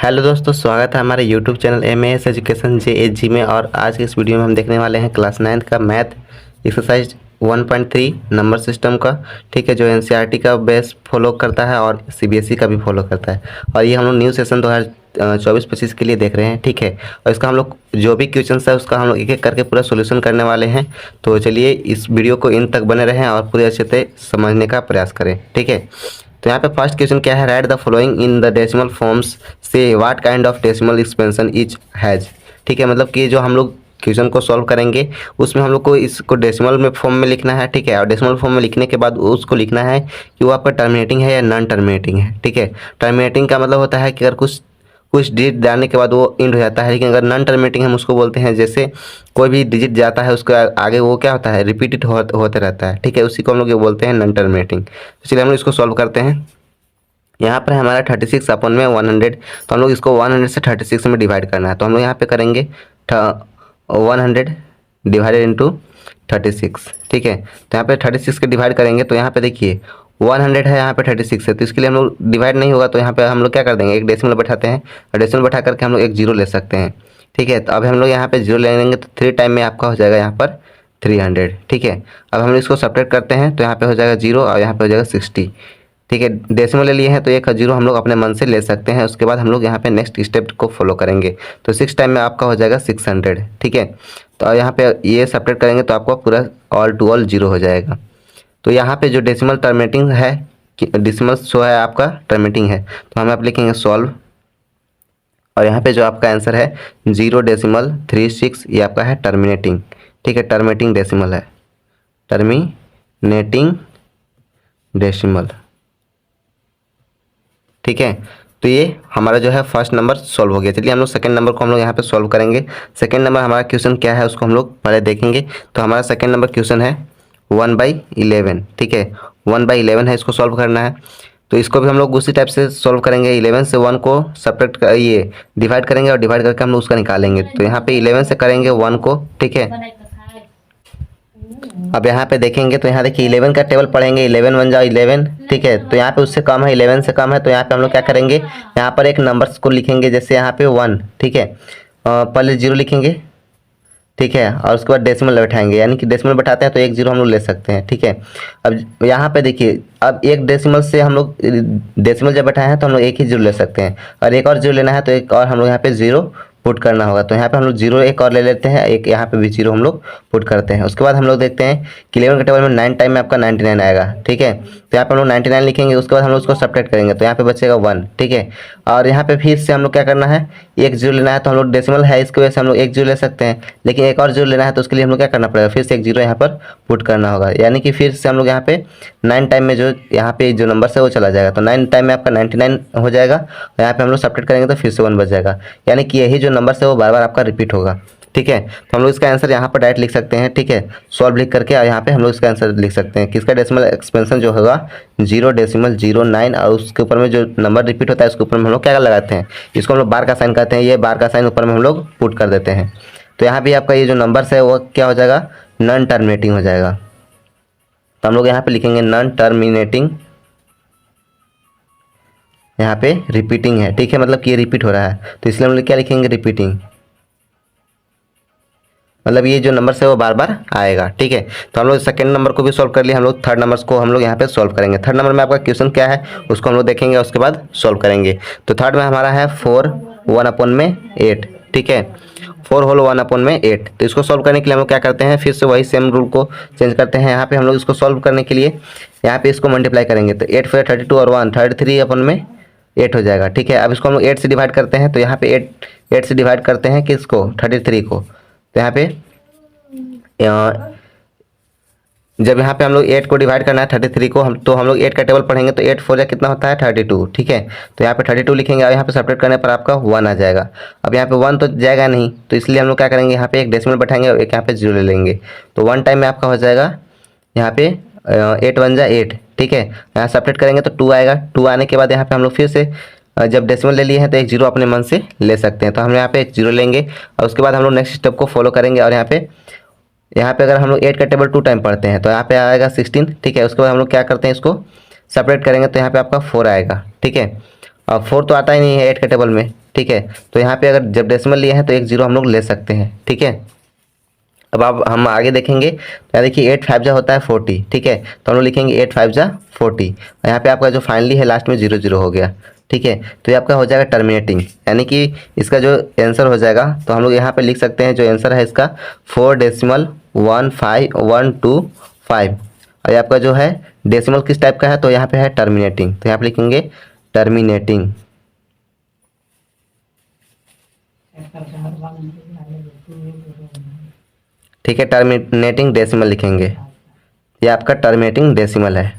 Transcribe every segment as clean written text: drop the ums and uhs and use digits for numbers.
Hello दोस्तों, स्वागत है हमारे YouTube channel MAS education JAG में। और आज के इस वीडियो में हम देखने वाले हैं क्लास 9 का मैथ एक्सरसाइज 1.3 नंबर सिस्टम का। ठीक है, जो एनसीईआरटी का बेस फॉलो करता है और सीबीएसई का भी फॉलो करता है। और ये हम लोग न्यू सेशन 2024-25 के लिए देख रहे हैं। ठीक है, और इसका हम लोग जो भी क्वेश्चन है उसका हम लोग एक एक करके पूरा सोल्यूशन करने वाले हैं। तो चलिए इस वीडियो को इन तक बने रहें और पूरे अच्छे से समझने का प्रयास करें। ठीक है, तो यहाँ पे फर्स्ट क्वेश्चन क्या है, write the following in the decimal forms से what kind of decimal expansion each has. ठीक है, मतलब कि जो हम लोग क्वेश्चन को सॉल्व करेंगे उसमें हम लोग को इसको डेसिमल में फॉर्म में लिखना है। ठीक है, और डेसिमल फॉर्म में लिखने के बाद उसको लिखना है कि वो आपका टर्मिनेटिंग है या नॉन टर्मिनेटिंग है। ठीक है, टर्मिनेटिंग का मतलब होता है कि अगर कुछ कुछ डिजिट डालने के बाद वो इंड हो जाता है, लेकिन अगर नॉन टर्मिनेटिंग हम उसको बोलते हैं जैसे कोई भी डिजिट जाता है उसके आगे वो क्या होता है, रिपीटेड होते रहता है। ठीक है, उसी को हम लोग ये बोलते हैं नॉन टर्मिनेटिंग। तो चलिए हम लोग इसको सॉल्व करते हैं। यहाँ पर हमारा 36 अपन में 100, तो हम लोग इसको 100 से 36 में डिवाइड करना है। तो हम लोग यहाँ पे करेंगे 100 डिवाइडेड इंटू 36। ठीक है, तो यहाँ पे 36 के डिवाइड करेंगे तो यहाँ पे देखिए 100 है, यहाँ पे 36 है, तो इसके लिए हम लोग डिवाइड नहीं होगा। तो यहाँ पे हम लोग क्या कर देंगे, एक डेसिमल बैठाते हैं और डेसिमल बैठा करके हम लोग एक जीरो ले सकते हैं। ठीक है, तो अब हम लोग यहाँ पे जीरो ले लेंगे तो 3 टाइम में आपका हो जाएगा यहाँ पर 300। ठीक है, अब हम इसको सब्ट्रैक्ट करते हैं तो यहाँ पे हो जाएगा 0 और यहाँ पे हो जाएगा 60। ठीक है, डेसिमल ले लिए हैं तो एक जीरो हम लोग अपने मन से ले सकते हैं। उसके बाद हम लोग यहाँ पे नेक्स्ट स्टेप को फॉलो करेंगे। तो 6 टाइम में आपका हो जाएगा 600। ठीक है, तो यहाँ पे ये सब्ट्रैक्ट करेंगे तो आपको पूरा ऑल टू ऑल जीरो हो जाएगा। तो यहाँ पे जो डेसिमल टर्मिनेटिंग है, डेसिमल शो है आपका टर्मिनेटिंग है, तो हम आप लिखेंगे सॉल्व। और यहाँ पे जो आपका आंसर है 0.36 ये आपका है टर्मिनेटिंग। ठीक है, टर्मिनेटिंग डेसिमल है, टर्मिनेटिंग डेसिमल। ठीक है, तो ये हमारा जो है फर्स्ट नंबर सॉल्व हो गया। चलिए हम लोग सेकंड नंबर को हम लोग यहाँ पे सॉल्व करेंगे। सेकंड नंबर हमारा क्वेश्चन क्या है उसको हम लोग पहले देखेंगे। तो हमारा सेकंड नंबर क्वेश्चन है 1/11। ठीक है, 1/11 है, इसको सॉल्व करना है। तो इसको भी हम लोग उसी टाइप से सॉल्व करेंगे। 11 से 1 को सब्ट्रैक्ट कर ये डिवाइड करेंगे और डिवाइड करके हम लोग उसका निकालेंगे। तो यहाँ पे 11 से करेंगे 1 को। ठीक है, अब यहाँ पे देखेंगे तो यहाँ देखिए 11 का टेबल पढ़ेंगे, 11 1 जाओ 11। ठीक है, तो यहाँ पे उससे कम है, 11 से कम है, तो यहाँ पे हम लोग क्या करेंगे, यहाँ पर एक नंबर्स को लिखेंगे जैसे यहाँ पे 1। ठीक है, पहले 0 लिखेंगे। ठीक है, और उसके बाद डेसिमल बैठाएंगे, यानी कि डेसिमल बैठाते हैं तो एक जीरो हम लोग ले सकते हैं। ठीक है, अब यहाँ पे देखिए, अब एक डेसिमल से हम लोग डेसिमल जब बैठाए हैं तो हम लोग एक ही जीरो ले सकते हैं, और एक और जीरो लेना है तो एक और हम लोग यहाँ पे जीरो पुट करना होगा। तो यहाँ पे हम लोग जीरो एक और ले लेते हैं, एक यहाँ पे भी जीरो हम लोग पुट करते हैं। उसके बाद हम लोग देखते हैं कि 11 के टेबल में 9 टाइम में आपका 99 आएगा। ठीक है, तो यहाँ पे हम लोग 99 लिखेंगे। उसके बाद हम लोग उसको सब्ट्रैक्ट करेंगे तो यहाँ पे बचेगा 1। ठीक है, और यहाँ पे फिर से हम लोग क्या करना है, एक जीरो लेना है। तो हम लोग डेसिमल है इसकी वजह से हम लोग एक जीरो ले सकते हैं, लेकिन एक और जीरो लेना है तो उसके लिए हम लोग क्या करना पड़ेगा, फिर से एक जीरो यहाँ पर पुट करना होगा। यानी कि फिर से हम लोग यहाँ पे 9 टाइम में जो यहाँ पे जो नंबर है वो चला जाएगा। तो 9 टाइम में आपका 99 हो जाएगा, और यहाँ पे हम लोग सब्ट्रैक्ट करेंगे तो फिर से 1 बच जाएगा। यानी कि यही जो नंबर है वो बार बार आपका रिपीट होगा। ठीक है, तो हम लोग इसका आंसर यहाँ पर डायरेक्ट लिख सकते हैं। ठीक है, सॉल्व लिख करके यहाँ पे हम लोग इसका आंसर लिख सकते हैं। किसका डेसिमल एक्सपेंशन जो होगा 0.09, और उसके ऊपर में जो नंबर रिपीट होता है उसके ऊपर में हम लोग क्या लगाते हैं, इसको हम लोग बार का साइन कहते हैं। ये बार का साइन ऊपर में हम लोग पुट कर देते हैं। तो यहाँ भी आपका ये जो नंबर है वो क्या हो जाएगा, नॉन टर्मिनेटिंग हो जाएगा। तो हम लोग यहाँ पे लिखेंगे नॉन टर्मिनेटिंग, यहाँ पे रिपीटिंग है। ठीक है, मतलब कि ये रिपीट हो रहा है, तो इसलिए हम लोग क्या लिखेंगे, रिपीटिंग, मतलब ये जो नंबर है वो बार बार आएगा। ठीक है, तो हम लोग सेकंड नंबर को भी सॉल्व कर लिया। हम लोग थर्ड नंबर को हम लोग यहाँ पे सॉल्व करेंगे। थर्ड नंबर में आपका क्वेश्चन क्या है उसको हम लोग देखेंगे, उसके बाद सॉल्व करेंगे। तो थर्ड में हमारा है 4 1/8। ठीक है, 4 होल 1/8। तो इसको सॉल्व करने के लिए हम लोग क्या करते हैं, फिर से वही सेम रूल को चेंज करते हैं। यहाँ पे हम लोग इसको सॉल्व करने के लिए यहाँ पे इसको मल्टीप्लाई करेंगे। तो 8 4 32 और 1 33/8 हो जाएगा। ठीक है, अब इसको हम लोग 8 से डिवाइड करते हैं। तो यहाँ पे 8 से डिवाइड करते हैं किसको, 33 को। तो यहाँ पे जब यहाँ पे हम लोग 8 को डिवाइड करना है 33 को, हम लोग 8 का टेबल पढ़ेंगे तो 8 4 कितना होता है 32। ठीक है, तो यहाँ पे 32 लिखेंगे और यहाँ पे सेपरेट करने पर आपका 1 आ जाएगा। अब यहाँ पे 1 तो जाएगा नहीं, तो इसलिए हम लोग क्या करेंगे, यहाँ पे एक डेसिमल बैठाएंगे और एक यहाँ पे 0 ले लेंगे। तो 1 टाइम में आपका हो जाएगा यहाँ पे 8 1 जा 8। ठीक है, यहाँ सेपरेट करेंगे तो 2 आएगा। 2 आने के बाद यहाँ पे हम लोग फिर से जब डेसिमल ले लिए हैं तो एक जीरो अपने मन से ले सकते हैं। तो हम यहाँ पे एक जीरो लेंगे और उसके बाद हम लोग नेक्स्ट स्टेप को फॉलो करेंगे। और यहाँ पे अगर हम लोग 8 का टेबल 2 टाइम पढ़ते हैं तो यहाँ पे आएगा 16। ठीक है, उसके बाद हम लोग क्या करते हैं, इसको सेपरेट करेंगे तो यहाँ पे आपका 4 आएगा। ठीक है, अब 4 तो आता ही नहीं है 8 के टेबल में, ठीक है। तो यहाँ पे अगर जब डेसिमल लिए हैं तो एक जीरो हम लोग ले सकते हैं, ठीक है। अब हम आगे देखेंगे तो यहाँ देखिए 8 5 जा होता है 40, ठीक है। तो हम लोग लिखेंगे 8 5 जा 40। और यहाँ पे आपका जो फाइनली है लास्ट में 0 0 हो गया, ठीक है। तो ये आपका हो जाएगा टर्मिनेटिंग, यानी कि इसका जो आंसर हो जाएगा तो हम लोग यहाँ पे लिख सकते हैं जो आंसर है इसका 4.15125। और ये आपका जो है डेसिमल किस टाइप का है, तो यहाँ पे है टर्मिनेटिंग, तो यहाँ पे लिखेंगे टर्मिनेटिंग, ठीक है। टर्मिनेटिंग डेसिमल लिखेंगे, ये आपका टर्मिनेटिंग डेसिमल है,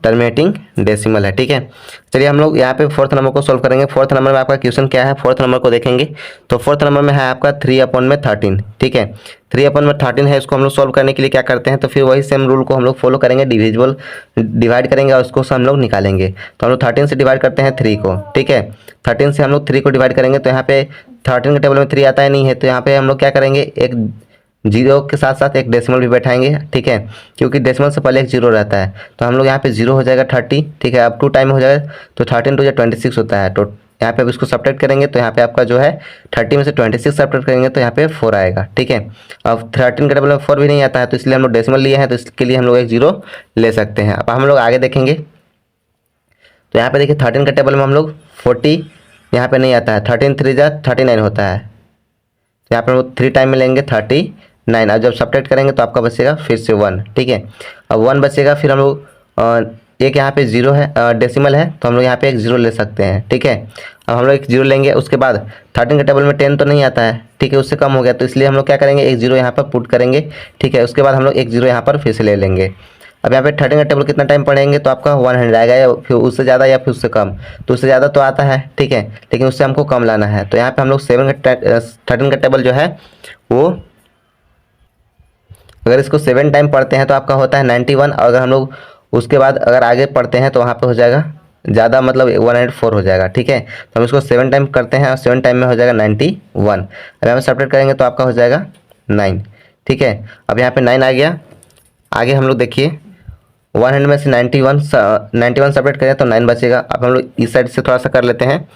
टर्मिनेटिंग डेसिमल है, ठीक है। चलिए हम लोग यहाँ पे फोर्थ नंबर को सोल्व करेंगे। फोर्थ नंबर में आपका क्वेश्चन क्या है, फोर्थ नंबर को देखेंगे तो फोर्थ नंबर में है आपका 3/13, ठीक है। 3/13 है, इसको हम लोग सोल्व करने के लिए क्या करते हैं, तो फिर वही सेम रूल को हम लोग फॉलो करेंगे, डिविजिबल डिवाइड करेंगे और उसको हम लोग निकालेंगे। तो हम लोग 13 से डिवाइड करते हैं 3 को, ठीक है। 13 से हम लोग 3 को डिवाइड करेंगे तो यहाँ पे 13 के टेबल में 3 आता है नहीं है, तो यहाँ पे हम लोग क्या करेंगे, एक जीरो के साथ साथ एक डेसिमल भी बैठाएंगे, ठीक है, क्योंकि डेसिमल से पहले एक जीरो रहता है। तो हम लोग यहाँ पे जीरो हो जाएगा 30, ठीक है। अब 2 टाइम हो जाएगा तो 13 2 26 होता है। तो यहाँ पे अब इसको सब्ट्रैक्ट करेंगे तो यहाँ पे आपका जो है 30 में से 26 सब्ट्रैक्ट करेंगे तो यहाँ पे 4 आएगा, ठीक है। अब 13 के टेबल में 4 भी नहीं आता है, तो इसलिए हम लोग डेसिमल लिए हैं, तो इसके लिए हम लोग एक जीरो ले सकते हैं। अब हम लोग आगे देखेंगे तो यहाँ पे देखिए 13 के टेबल में हम लोग 40 यहाँ पे नहीं आता है, 13 3 जा 39 होता है। तो यहाँ पे हम लोग 3 टाइम में लेंगे 39। अब जब सब्ट्रैक्ट करेंगे तो आपका बचेगा फिर से 1, ठीक है। अब 1 बचेगा, फिर हम लोग एक यहाँ पे जीरो है, डेसिमल है, तो हम लोग यहाँ पे एक जीरो ले सकते हैं, ठीक है। अब हम लोग एक जीरो लेंगे, उसके बाद 13 के टेबल में 10 तो नहीं आता है, ठीक है, उससे कम हो गया, तो इसलिए हम लोग क्या करेंगे, एक जीरो यहाँ पर पुट करेंगे, ठीक है। उसके बाद हम लोग एक जीरो यहाँ पर फिर से ले लेंगे। अब यहाँ पे 13 का टेबल कितना टाइम पढ़ेंगे तो आपका 100 आएगा, या फिर उससे ज़्यादा या फिर उससे कम। तो उससे ज़्यादा तो आता है, ठीक है, लेकिन उससे हमको कम लाना है। तो यहाँ पे हम लोग 13 का टेबल जो है वो, अगर इसको 7 टाइम पढ़ते हैं तो आपका होता है 91। और अगर हम लोग उसके बाद अगर आगे पढ़ते हैं तो वहाँ पे हो जाएगा ज़्यादा, मतलब 104 हो जाएगा, ठीक है। तो हम इसको 7 टाइम करते हैं और 7 टाइम में हो जाएगा 91। अब यहाँ पे सब्ट्रैक्ट करेंगे तो आपका हो जाएगा 9, ठीक है। अब यहाँ पे 9 आ गया। आगे हम लोग देखिए 100 में से 91 सब्ट्रैक्ट करें तो 9 बचेगा। अब हम लोग इस साइड से थोड़ा सा कर लेते हैं,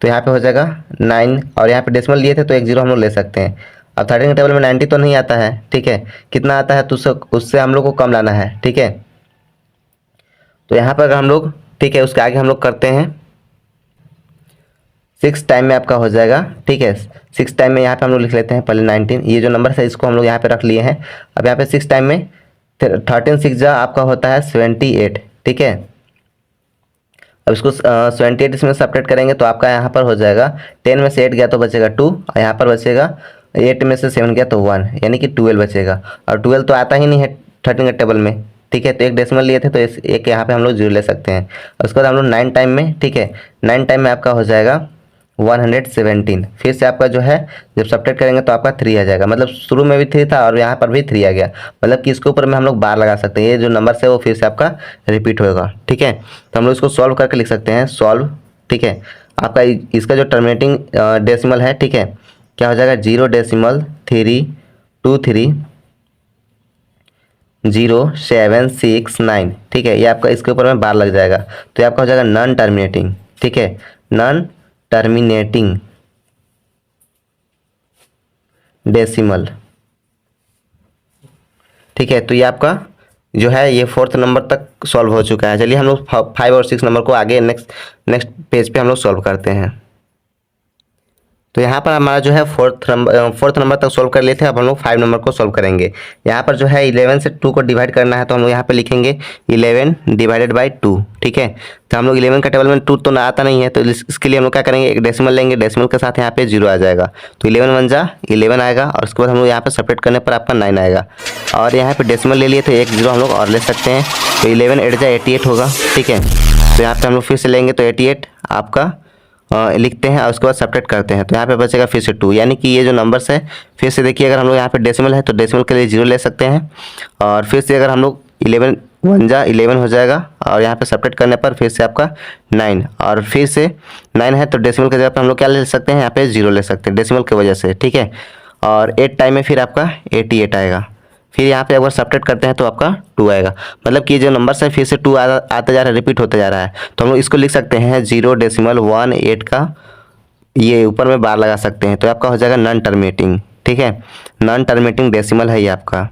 तो यहाँ पे हो जाएगा 9, और यहाँ पे डेसिमल लिए थे तो एक जीरो हम लोग ले सकते हैं। अब 13 के टेबल में 90 तो नहीं आता है, ठीक है, कितना आता है तो उससे हम लोग को कम लाना है, ठीक है। तो यहाँ पर अगर हम लोग, ठीक है, उसके आगे हम लोग करते हैं 6 टाइम में आपका हो जाएगा, ठीक है। 6 टाइम में यहाँ पे हम लोग लिख लेते हैं पहले 19, ये जो नंबर है इसको हम लोग यहाँ पे रख लिए हैं। अब यहाँ पे 6 टाइम में 13 6 जा आपका होता है 78, ठीक है। अब इसको 78 इसमें सब्ट्रैक्ट करेंगे तो आपका यहाँ पर हो जाएगा 10 में से 8 गया तो बचेगा 2, और यहाँ पर बचेगा 8 में से 7 गया तो 1, यानी कि 12 बचेगा। और 12 तो आता ही नहीं है 13 के टेबल में, ठीक है। तो एक डेसिमल लिए थे तो एक यहाँ पे हम लोग जीरो ले सकते हैं। उसके बाद हम लोग 9 टाइम में, ठीक है, 9 टाइम में आपका हो जाएगा 117। फिर से आपका जो है जब सब्ट्रैक्ट करेंगे तो आपका 3 आ जाएगा, मतलब शुरू में भी 3 था और यहाँ पर भी 3 आ गया, मतलब कि इसके ऊपर में हम लोग बार लगा सकते हैं, ये जो नंबर है वो फिर से आपका रिपीट होगा, ठीक है। तो हम लोग इसको सॉल्व करके लिख सकते हैं, सॉल्व, ठीक है। आपका इसका जो टर्मिनेटिंग डेसिमल है, ठीक है, क्या हो जाएगा 0.3230769, ठीक है। ये आपका इसके ऊपर में बार लग जाएगा, तो ये आपका हो जाएगा नॉन टर्मिनेटिंग, ठीक है, नॉन टर्मिनेटिंग डेसिमल, ठीक है। तो ये आपका जो है ये 4th नंबर तक सॉल्व हो चुका है। चलिए हम लोग 5 और 6 नंबर को आगे नेक्स्ट पेज पे हम लोग सॉल्व करते हैं। तो यहाँ पर हमारा जो है 4th नंबर तक सॉल्व कर लिए थे। अब हम लोग 5 नंबर को सॉल्व करेंगे। यहाँ पर जो है 11 से 2 को डिवाइड करना है, तो हम लोग यहाँ पे लिखेंगे 11 डिवाइडेड बाई 2, ठीक है। तो हम लोग 11 का टेबल में 2 तो ना आता नहीं है, तो इसके लिए हम लोग क्या करेंगे, एक डेसिमल लेंगे, डेसिमल के साथ यहाँ पे 0 आ जाएगा, तो 11 1 जा 11 आएगा, और उसके बाद हम लोग यहाँ पे सेपरेट करने पर आपका 9 आएगा। और यहाँ पे डेसिमल ले लिए तो एक जीरो हम लोग और ले सकते हैं, तो 11 8 जा 88 होगा, ठीक है। तो यहाँ पे हम लोग फिर से लेंगे तो 88 आपका लिखते हैं और उसके बाद सब्ट्रैक्ट करते हैं, तो यहाँ पे बचेगा फिर से 2, यानी कि ये जो नंबर्स है फिर से देखिए, अगर हम लोग यहाँ पे डेसिमल है तो डेसिमल के लिए 0 ले सकते हैं, और फिर से अगर हम लोग 11 1 जा 11 हो जाएगा, और यहाँ पे सब्ट्रैक्ट करने पर फिर से आपका 9, और फिर से 9 है तो डेसिमल की जगह पर हम लोग क्या ले सकते हैं, यहाँ पे 0 ले सकते हैं डेसिमल की वजह से, ठीक है। और 8 टाइम में फिर आपका 88 आएगा, फिर यहाँ पे अगर सब्ट्रैक्ट करते हैं तो आपका 2 आएगा। मतलब कि जो नंबर है फिर से 2 आता जा रहा है, रिपीट होता जा रहा है। तो हम लोग इसको लिख सकते हैं 0.18 का ये ऊपर में बार लगा सकते हैं, तो आपका हो जाएगा नॉन टर्मिनेटिंग। ठीक है, नॉन टर्मिनेटिंग डेसिमल है ये आपका।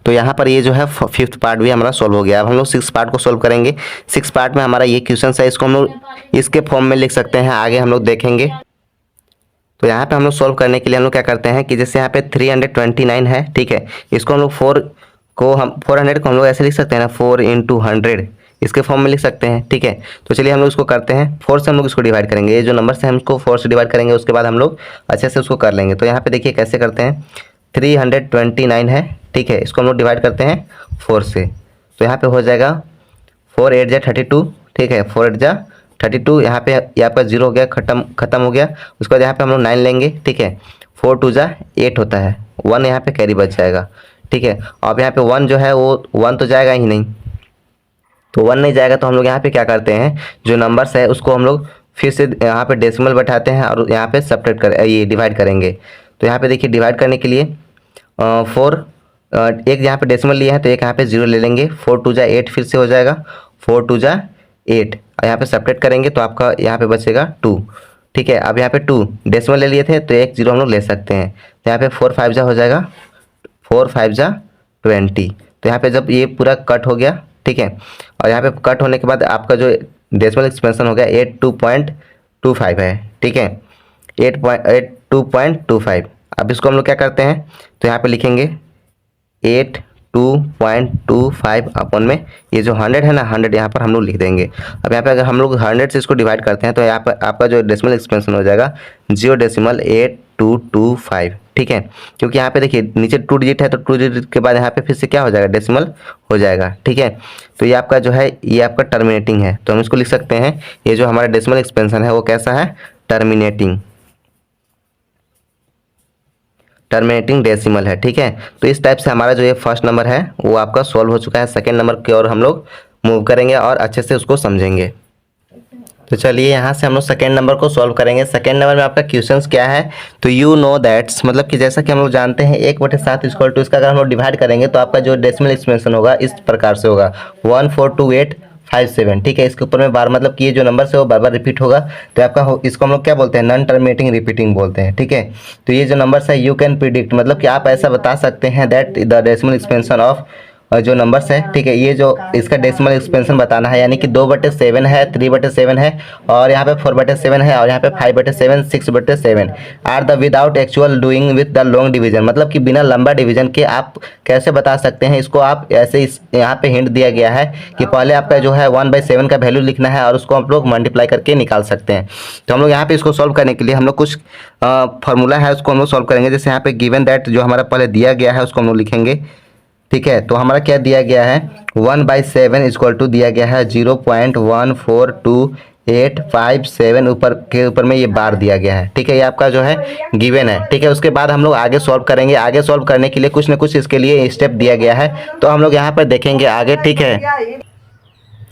तो यहाँ पर ये जो है 5th पार्ट भी हमारा सॉल्व हो गया। अब हम लोग 6th पार्ट को सॉल्व करेंगे। 6th पार्ट में हमारा ये क्वेश्चन है, इसको हम लोग इसके फॉर्म में लिख सकते हैं, आगे हम लोग देखेंगे। तो यहाँ पे हम लोग सॉल्व करने के लिए हम लोग क्या करते हैं कि जैसे यहाँ पे 329 है, ठीक है, इसको हम लोग 400 को हम लोग ऐसे लिख सकते हैं ना, 4 × 100 इसके फॉर्म में लिख सकते हैं। ठीक है, तो चलिए हम लोग इसको करते हैं। 4 से हम लोग इसको डिवाइड करेंगे, ये जो नंबर है हम इसको 4 से डिवाइड करेंगे, उसके बाद हम लोग अच्छे से उसको कर लेंगे। तो यहाँ पे देखिए कैसे करते हैं, 329 है, ठीक है, इसको हम लोग डिवाइड करते हैं 4 से। तो यहाँ पे हो जाएगा 4 8 जा 32, ठीक है, 4 8 जा 32, यहाँ पे ये आपका 0 हो गया, खत्म हो गया। उसके बाद यहाँ पे हम लोग 9 लेंगे, ठीक है, 4 2 जा 8 होता है, 1 यहाँ पे कैरी बच जाएगा। ठीक है, अब यहाँ पे 1 जो है वो 1 तो जाएगा ही नहीं, तो 1 नहीं जाएगा तो हम लोग यहाँ पे क्या करते हैं, जो नंबर्स है उसको हम लोग फिर से यहाँ पे डेसिमल बैठाते हैं और यहाँ पे सब्ट्रैक्ट कर ये डिवाइड करेंगे। तो यहाँ पे देखिए डिवाइड करने के लिए 4 एक यहाँ पे डेसिमल लिया है तो एक यहाँ पे 0 ले लेंगे, 4 2 जा 8 फिर से हो जाएगा, 4 2 जा 8, और यहाँ पे सब्ट्रैक्ट करेंगे तो आपका यहाँ पे बचेगा 2। ठीक है, अब यहाँ पे 2 डेसिमल ले लिए थे तो एक 0 हम लोग ले सकते हैं, तो यहाँ पे 4 5 जा हो जाएगा, 4 5 जा 20। तो यहाँ पे जब ये पूरा कट हो गया, ठीक है, और यहाँ पे कट होने के बाद आपका जो डेसिमल एक्सपेंशन हो गया 82.25 है। ठीक है, 82.25। अब इसको हम लोग क्या करते हैं, तो यहाँ पे लिखेंगे 82.25 अपन में ये जो 100 है ना, 100 यहाँ पर हम लोग लिख देंगे। अब यहाँ पे अगर हम लोग 100 से इसको डिवाइड करते हैं तो यहाँ पर आपका जो डेसिमल एक्सपेंशन हो जाएगा 0.8225। ठीक है, क्योंकि यहाँ पे देखिए नीचे 2 डिजिट है तो 2 डिजिट के बाद यहाँ पे फिर से क्या हो जाएगा, डेसिमल हो जाएगा। ठीक है, तो ये आपका जो है ये आपका टर्मिनेटिंग है, तो हम इसको लिख सकते हैं, ये जो हमारा डेसिमल एक्सपेंशन है वो कैसा है, टर्मिनेटिंग डेसिमल है। ठीक है, तो इस टाइप से हमारा जो ये फर्स्ट नंबर है वो आपका सॉल्व हो चुका है। सेकंड नंबर की ओर हम लोग मूव करेंगे और अच्छे से उसको समझेंगे। तो चलिए यहाँ से हम लोग सेकंड नंबर को सॉल्व करेंगे। सेकंड नंबर में आपका क्वेश्चंस क्या है, तो यू नो दैट्स, मतलब कि जैसा कि हम लोग जानते हैं 1/7 इक्वल टू, इसका अगर हम लोग डिवाइड करेंगे तो आपका जो डेसिमल एक्सपेंशन होगा इस प्रकार से होगा 142.857। ठीक है, इसके ऊपर में बार, मतलब कि ये जो नंबर है वो बार बार रिपीट होगा, तो आपका इसको हम लोग क्या बोलते हैं, नॉन टर्मिनेटिंग रिपीटिंग बोलते हैं। ठीक है, तो ये जो नंबर है यू कैन प्रिडिक्ट, मतलब कि आप ऐसा बता सकते हैं that the decimal expansion of जो नंबर्स है, ठीक है, ये जो इसका डेसिमल एक्सपेंशन बताना है, यानी कि 2/7 है, 3/7 है, और यहाँ पे 4/7 है, और यहाँ पे 5/7 6/7 are the without actual doing with the long division, मतलब कि बिना लंबा डिवीजन के आप कैसे बता सकते हैं इसको। आप ऐसे यहाँ पे हिंट दिया गया है कि पहले आपका जो है 1/7 का वैल्यू लिखना है और उसको आप लोग मल्टीप्लाई करके निकाल सकते हैं। तो हम लोग यहाँ पे इसको सॉल्व करने के लिए हम लोग कुछ फॉर्मूला है उसको हम लोग सॉल्व करेंगे। जैसे यहाँ पे गिवन दैट जो हमारा पहले दिया गया है उसको हम लोग लिखेंगे। ठीक है, तो हमारा क्या दिया गया है, 1/7 इक्वल टू दिया गया है 0.142.857, ऊपर के ऊपर में ये बार दिया गया है। ठीक है, ये आपका जो है गिवन है। ठीक है, उसके बाद हम लोग आगे सॉल्व करेंगे। आगे सॉल्व करने के लिए कुछ ना कुछ इसके लिए स्टेप दिया गया है, तो हम लोग यहाँ पर देखेंगे आगे। ठीक है,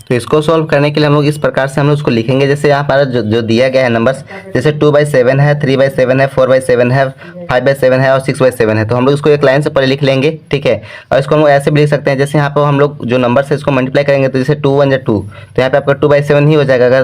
तो इसको सॉल्व करने के लिए हम लोग इस प्रकार से हम लोग उसको लिखेंगे। जैसे यहाँ पर जो दिया गया है नंबर्स, जैसे 2/7 है, 3/7 है, 4/7 है, 5/7 है और 6/7 है, तो हम लोग इसको एक लाइन से पहले लिख लेंगे। ठीक है, और इसको हम लोग ऐसे भी लिख सकते हैं, जैसे यहाँ पर हम लोग जो नंबर है इसको मल्टीप्लाई करेंगे, तो जैसे 2 1 2, तो यहाँ पे आपका 2/7 ही हो जाएगा। अगर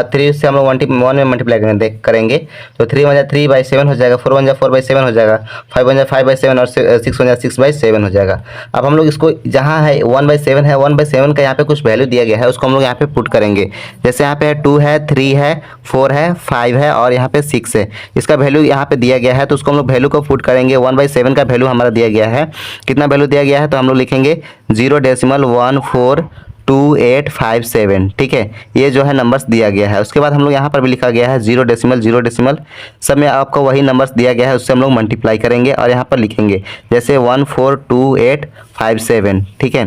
3 से हम लोग 1 में मल्टीप्लाई करेंगे तो 3 1 3/7 हो जाएगा, 4 1 4/7 हो जाएगा, 5 1 5/7 और 6 1 6/7 हो जाएगा। अब हम लोग इसको जहाँ है 1/7 है, 1/7 का यहाँ पे कुछ वैल्यू दिया गया है उसको हम लोग यहाँ पे पुट करेंगे। जैसे यहाँ पे 2 है, 3 है, 4 है, 5 है और यहाँ पे 6 है, इसका वैल्यू यहाँ पे दिया गया है, तो उसको हम लोग वैल्यू को पुट करेंगे। 1/7 का वैल्यू हमारा दिया गया है, कितना वैल्यू दिया गया है, तो हम लोग लिखेंगे 0.142857। ठीक है, ये जो है नंबर्स दिया गया है। उसके बाद हम लोग यहाँ पर भी लिखा गया है 0.0 सब में आपको वही नंबर्स दिया गया है, उससे हम लोग मल्टीप्लाई करेंगे और यहाँ पर लिखेंगे जैसे 142857। ठीक है,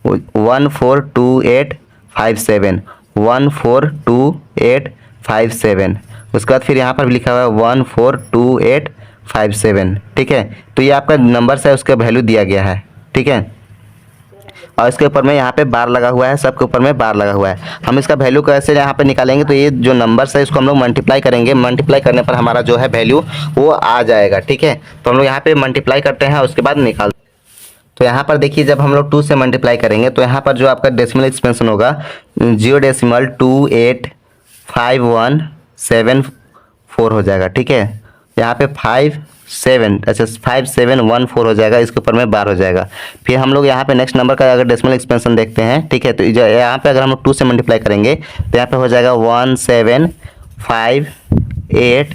142857, 142857। उसके बाद फिर यहाँ पर भी लिखा हुआ है 142857। ठीक है, तो ये आपका नंबर्स है, उसका वैल्यू दिया गया है। ठीक है, और इसके ऊपर में यहाँ पे बार लगा हुआ है, सबके ऊपर में बार लगा हुआ है। हम इसका वैल्यू कैसे यहाँ पे निकालेंगे, तो ये जो नंबर्स है इसको हम लोग मल्टीप्लाई करेंगे, मल्टीप्लाई करने पर हमारा जो है वैल्यू वो आ जाएगा। ठीक है, तो हम लोग यहाँ पे मल्टीप्लाई करते हैं, उसके बाद निकाल। तो यहाँ पर देखिए जब हम लोग 2 से मल्टीप्लाई करेंगे तो यहाँ पर जो आपका डेसिमल एक्सपेंशन होगा 0.285174 हो जाएगा। ठीक है, यहाँ पे 5714 हो जाएगा, इसके ऊपर में बार हो जाएगा। फिर हम लोग यहाँ पे नेक्स्ट नंबर का अगर डेसिमल एक्सपेंशन देखते हैं, ठीक है, तो यहाँ पे अगर हम लोग 2 से मल्टीप्लाई करेंगे तो यहाँ पे हो जाएगा 1758,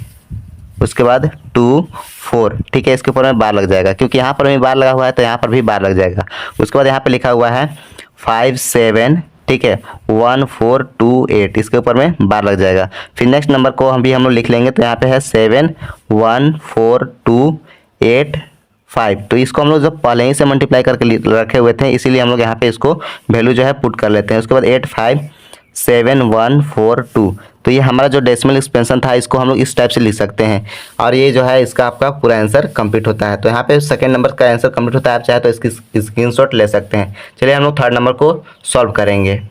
उसके बाद 24। ठीक है, इसके ऊपर में बार लग जाएगा, क्योंकि यहाँ पर भी बार लगा हुआ है तो यहाँ पर भी बार लग जाएगा। उसके बाद यहाँ पे लिखा हुआ है 57, ठीक है, 1428, इसके ऊपर में बार लग जाएगा। फिर नेक्स्ट नंबर को हम लोग लिख लेंगे, तो यहाँ पे है 714285। तो इसको हम लोग जब पहले ही से मल्टीप्लाई करके रखे हुए थे, इसीलिए हम लोग यहाँ पे इसको वैल्यू जो है पुट कर लेते हैं। उसके बाद 857142, तो ये हमारा जो डेसिमल एक्सपेंशन था इसको हम लोग इस टाइप से लिख सकते हैं, और ये जो है इसका आपका पूरा आंसर कंप्लीट होता है। तो यहाँ पे सेकंड नंबर का आंसर कंप्लीट होता है, आप चाहे तो इसकी स्क्रीनशॉट ले सकते हैं। चलिए हम लोग थर्ड नंबर को सॉल्व करेंगे।